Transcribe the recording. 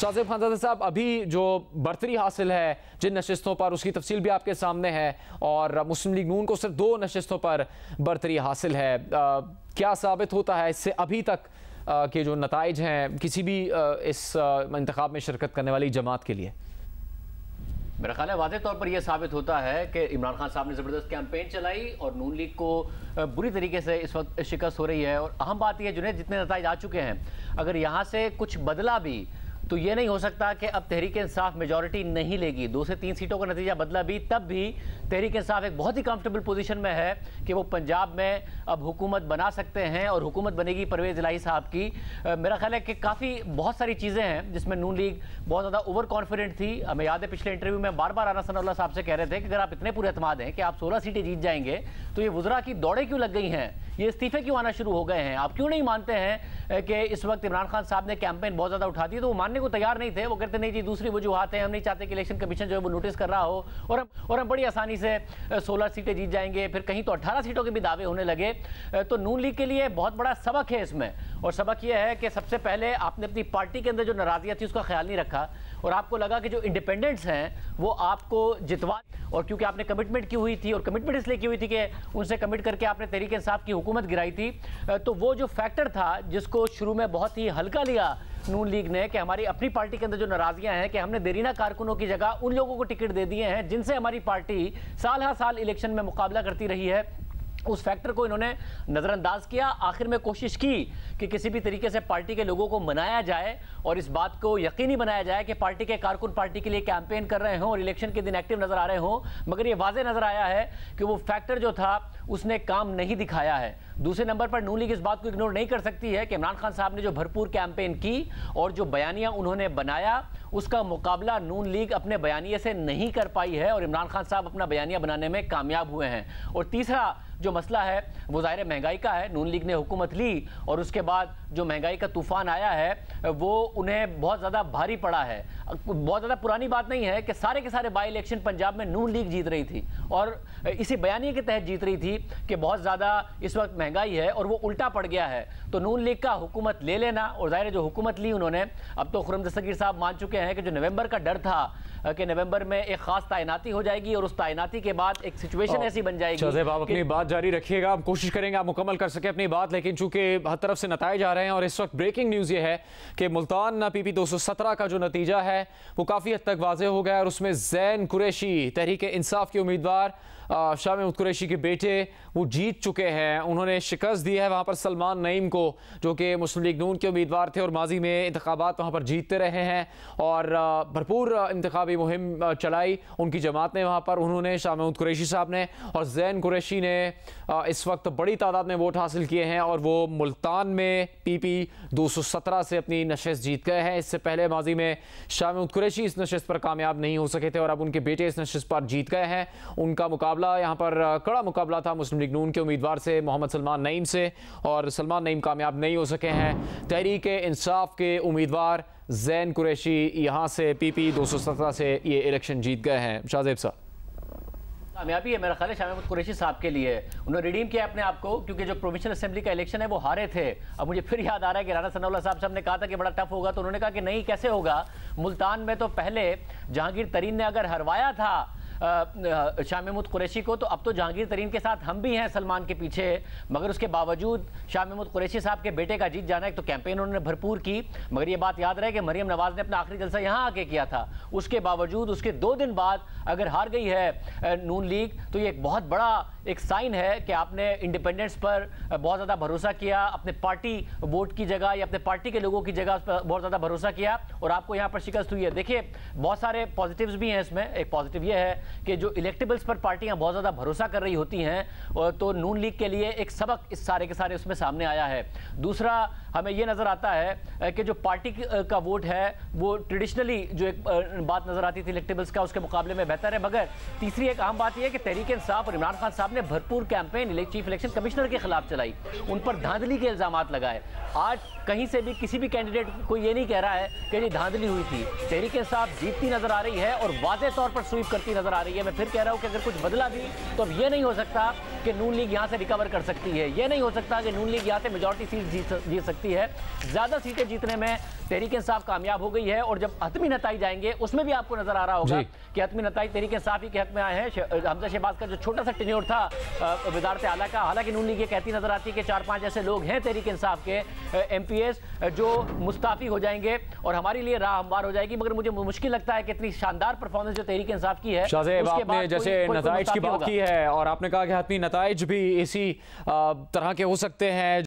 शाहज़ेब खानज़ादा साहब, अभी जो बरतरी हासिल है जिन नशिस्तों पर, उसकी तफसील भी आपके सामने है और मुस्लिम लीग नून को सिर्फ 2 नशिस्तों पर बरतरी हासिल है। क्या साबित होता है इससे अभी तक के जो नताइज हैं किसी भी इस इंतखाब में शिरकत करने वाली जमात के लिए? मेरा ख्याल है वाज़े तौर पर यह साबित होता है कि इमरान खान साहब ने ज़बरदस्त कैंपेन चलाई और नून लीग को बुरी तरीके से इस वक्त शिकस्त हो रही है। और अहम बात यह जुनैद, जितने नताइज आ चुके हैं, अगर यहाँ से कुछ बदला भी तो ये नहीं हो सकता कि अब तहरीक इंसाफ मेजॉरिटी नहीं लेगी। 2 से 3 सीटों का नतीजा बदला भी, तब भी तहरीक इंसाफ एक बहुत ही कंफर्टेबल पोजीशन में है कि वो पंजाब में अब हुकूमत बना सकते हैं और हुकूमत बनेगी परवेज़ इलाही साहब की। मेरा ख्याल है कि काफ़ी बहुत सारी चीज़ें हैं जिसमें नून लीग बहुत ज़्यादा ओवर कॉन्फिडेंट थी। हमें याद है पिछले इंटरव्यू में बार बार राना सनाउल्लाह साहब से कह रहे थे कि अगर आप इतने पूरे एतमाद हैं कि आप 16 सीटें जीत जाएंगे तो ये वज़रा की दौड़ें क्यों लग गई हैं, ये इस्तीफे क्यों आना शुरू हो गए हैं, आप क्यों नहीं मानते हैं कि इस वक्त इमरान खान साहब ने कैंपेन बहुत ज़्यादा उठा दी? तो वो मानने को तैयार नहीं थे। वो कहते नहीं जी, दूसरी वजूहात हैं, हम नहीं चाहते कि इलेक्शन कमीशन जो है वो नोटिस कर रहा हो और हम बड़ी आसानी से 16 सीटें जीत जाएंगे। फिर कहीं तो 18 सीटों के भी दावे होने लगे। तो नून लीग के लिए बहुत बड़ा सबक है इसमें, और सबक यह है कि सबसे पहले आपने अपनी पार्टी के अंदर जो नाराज़ियत थी उसका ख्याल नहीं रखा और आपको लगा कि जो इंडिपेंडेंट्स हैं वो आपको जितवा, और क्योंकि आपने कमिटमेंट की हुई थी, और कमिटमेंट इसलिए की हुई थी कि उनसे कमिट करके आपने तहरीक इंसाफ की हुकूमत गिराई थी, तो वो जो फैक्टर था जिसको शुरू में बहुत ही हल्का लिया नून लीग ने कि हमारी अपनी पार्टी के अंदर जो नाराज़गियां हैं कि हमने देरीना कारकुनों की जगह उन लोगों को टिकट दे दिए हैं जिनसे हमारी पार्टी साल हर साल इलेक्शन में मुकाबला करती रही है, उस फैक्टर को इन्होंने नज़रअंदाज किया। आखिर में कोशिश की कि किसी भी तरीके से पार्टी के लोगों को मनाया जाए और इस बात को यकीनी बनाया जाए कि पार्टी के कारकुन पार्टी के लिए कैंपेन कर रहे हों और इलेक्शन के दिन एक्टिव नज़र आ रहे हों, मगर ये वाज़े नज़र आया है कि वो फैक्टर जो था उसने काम नहीं दिखाया है। दूसरे नंबर पर नून लीग इस बात को इग्नोर नहीं कर सकती है कि इमरान खान साहब ने जो भरपूर कैंपेन की और जो बयानियाँ उन्होंने बनाया उसका मुकाबला नून लीग अपने बयानिए से नहीं कर पाई है और इमरान खान साहब अपना बयानिया बनाने में कामयाब हुए हैं। और तीसरा जो मसला है वो ज़ाहिर महंगाई का है। नून लीग ने हुकूमत ली और उसके बाद जो महंगाई का तूफान आया है वो उन्हें बहुत ज़्यादा भारी पड़ा है। बहुत ज़्यादा पुरानी बात नहीं है कि सारे के सारे बाई इलेक्शन पंजाब में नून लीग जीत रही थी और इसी बयानिए के तहत जीत रही थी कि बहुत ज़्यादा इस वक्त महंगाई है, और वो उल्टा पड़ गया है। तो नून लीग का हुकूमत ले लेना, और ज़ाहिर जो हुकूमत ली उन्होंने, अब तो खुर्रम दस्तगीर साहब मान चुके हैं कि जो नवंबर का डर था कि नवंबर में एक खास तैनाती हो जाएगी और उस तैनाती के बाद एक सिचुएशन ऐसी बन जाएगी। आप अपनी बात जारी रखिएगा, हम कोशिश करेंगे आप मुकम्मल कर सके अपनी बात, लेकिन चूंकि हर तरफ से नताइज आ रहे हैं और इस वक्त ब्रेकिंग न्यूज़ ये है कि मुल्तान PP 217 का जो नतीजा है वो काफ़ी हद तक वाज़े हो गया और उसमें ज़ैन कुरैशी तहरीक इंसाफ के उम्मीदवार शाह महमूद कुरैशी के बेटे वो जीत चुके हैं। उन्होंने शिकस्त दी है वहाँ पर सलमान नईम को, जो कि मुस्लिम लीग नून के उम्मीदवार थे और माजी में इंतखाबात वहाँ पर जीतते रहे हैं और भरपूर इंतखाबी मुहिम चलाई उनकी जमात ने वहाँ पर। उन्होंने शाह महमूद कुरैशी साहब ने और ज़ैन कुरैशी ने इस वक्त बड़ी तादाद में वोट हासिल किए हैं और वो मुल्तान में PP 217 से अपनी नशिस्त जीत गए हैं। इससे पहले माजी में शाह महमूद कुरैशी इस नशिस्त पर कामयाब नहीं हो सके थे और अब उनके बेटे इस नशिस्त पर जीत गए हैं। उनका मुकाबला यहाँ पर कड़ा मुकाबला था मुस्लिम लीग नून के उम्मीदवार से मोहम्मद सलमान नईम से, और सलमान नईम कामयाब नहीं हो सके हैं। तहरीक इंसाफ के उम्मीदवार ज़ैन कुरैशी यहाँ से PP 217 से ये इलेक्शन जीत गए हैं। शाहज़ेब साहब, कामयाबी है मेरा ख्याल है शाह महमूद कुरैशी साहब के लिए। उन्होंने रिडीम किया अपने आप को, क्योंकि जो प्रोविंशियल असेंबली का इलेक्शन है वो हारे थे। अब मुझे फिर याद आ रहा है कि राना सनाउल्लाह साहब ने कहा था कि बड़ा टफ होगा, तो उन्होंने कहा कि नहीं, कैसे होगा, मुल्तान में तो पहले जहांगीर तरीन ने अगर हरवाया था शाह महमूद कुरैशी को, तो अब तो जहांगीर तरीन के साथ हम भी हैं सलमान के पीछे। मगर उसके बावजूद शाह महमूद कुरैशी साहब के बेटे का जीत जाना, एक तो कैंपेन उन्होंने भरपूर की, मगर ये बात याद रहे कि मरियम नवाज ने अपना आखिरी जलसा यहाँ आके किया था। उसके बावजूद उसके 2 दिन बाद अगर हार गई है नून लीग, तो ये एक बहुत बड़ा एक साइन है कि आपने इंडिपेंडेंट्स पर बहुत ज़्यादा भरोसा किया, अपने पार्टी वोट की जगह या अपने पार्टी के लोगों की जगह पर बहुत ज़्यादा भरोसा किया और आपको यहाँ पर शिकस्त हुई है। देखिए, बहुत सारे पॉजिटिव्स भी हैं इसमें। एक पॉजिटिव ये है कि जो इलेक्टेबल्स पर पार्टियां बहुत ज़्यादा भरोसा कर रही होती हैं, और तो नून लीग के लिए एक सबक इस सारे के सारे उसमें सामने आया है। दूसरा, हमें यह नज़र आता है कि जो पार्टी का वोट है वो ट्रेडिशनली जो एक बात नज़र आती थी इलेक्टेबल्स का, उसके मुकाबले में बेहतर है। मगर तीसरी एक अहम बात यह है कि तहरीक इंसाफ और इमरान खान साहब ने भरपूर कैंपेन चीफ इलेक्शन कमिश्नर के खिलाफ चलाई, उन पर धांधली के इल्ज़ाम लगाए। आज कहीं से भी किसी भी कैंडिडेट को ये नहीं कह रहा है कि ये धांधली हुई थी। तहरीक इंसाफ जीतती नजर आ रही है और वाज़े तौर पर स्वीप करती नजर आ आ रही है। मैं फिर कह रहा हूं कि अगर कुछ बदला भी तो अब ये नहीं हो सकता कि नून लीग यहां से रिकवर कर सकती है, ये नहीं हो सकता कि नून लीग यहां से मेजॉरिटी सीट जीत सकती है। ज्यादा सीटें जीतने में तहरीक इंसाफ कामयाब हो गई है और जब हतमी नताइज आएंगे उसमें भी आपको नजर आ रहा होगा कि हतमी नताइज तहरीक इंसाफ ही के हक में आए हैं। हमजा शहबाज का जो छोटा सा टेन्योर था वजारत आला का, हालांकि नून लीग ये कहती नजर आती है कि 4-5 ऐसे लोग हैं तहरीक इंसाफ के MPs जो मुस्ताफी हो जाएंगे और हमारे लिए राह हमवार हो जाएगी। मगर मुझे मुश्किल लगता है कि इतनी शानदार परफॉर्मेंस जो तहरीक इंसाफ की है, शाहज़ेब आपने जैसे नताइज की बात की है और आपने कहा कि हतमी नताइज भी इसी तरह के हो सकते हैं।